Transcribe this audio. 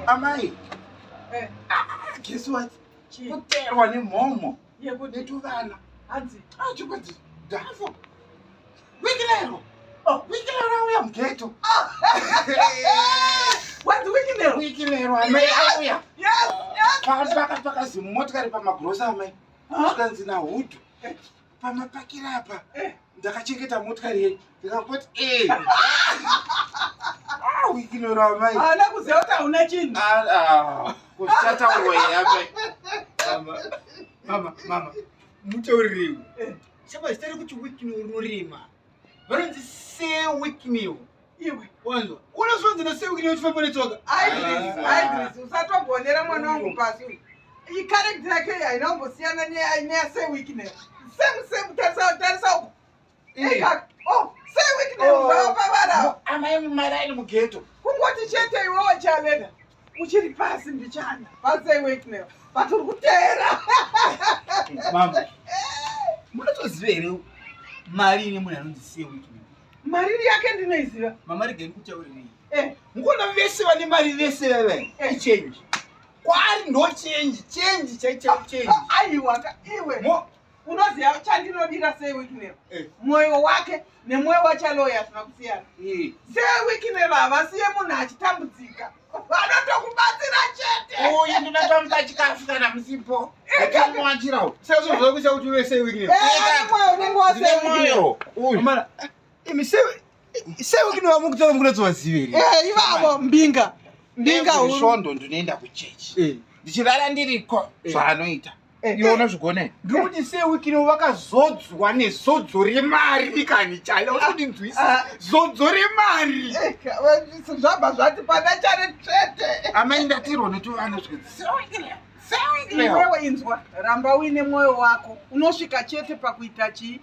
Amai. Guess what? Kuterwa nemhomo. Netuvana. Hanzi. Chikoti dafo. Wikilero. Oh, wikilero uya mughetto. What wikilero? Wikilero amai auya. Yes. Paka zimotikari pamagrosa amai. Kuskanzi na hudu. Pamapakira apa. Ndakachengeta motikari yedu. Ndikangoti wikilero amai. Ana kuziva kuti hauna chinhu. Kuchata weya amai. Mama, muchaurirewo. Chapa zitari kuti wikilero unorema. Vanonzi sirwicknell. Iwe. Wanzwa. Unazvanzi na sirwicknell uchifamba netsoka. Idris, usatogonera mwana wangu pasi. Ikarekt yake hainombosiyana neyasirwicknell. Same, tarisa uko. Sirwicknell uzavapavara. Amai mumaraini mughetto. Kungoti chete iwewe chaleda. Uchiri pasi mbichana. Pasirwicknell. Vaturi kutera. Mama. Munotoziva here mari ine munhu anonzi sirwicknell. Mari yake ndinoiziva. Mama regai kutaurireyi. Mukona vese vane mari vese veve. Change. Kwari ndo change change. Aiwa iwe. Unoziva chandinodira sirwicknell. Mwoyo wake nemwoyo wachaloya zvinokusiyana. Sirwicknell havasiye munhu achitambudzika. Vanotokubatsira chete. Uyu ndinotomupa chikafu kana musipo. Ndakamuwanjirawo. Saka zvokuita kuti uve sirwicknell. Mwoyo unenge wasirwicknell. Mama, imi sirwicknell vamukutora mukunotovaziva here. Ivavo mbinga huru. Svondo ndinoenda kuchechi. Ndichirara ndiriko zvaanoita. Iona zvigone. Ngekuti sirwicknell vakazodzwa nezodzo remari kani chale. Usati nzwisa. Zodzo remari. Zvabva zvati pana chare tsvete. Amai ndatirwa netuvana zvikudzi. Sirwicknell. Iwewe inzwa, ramba uine mwoyo wako. Unosvika chete pakuita chii?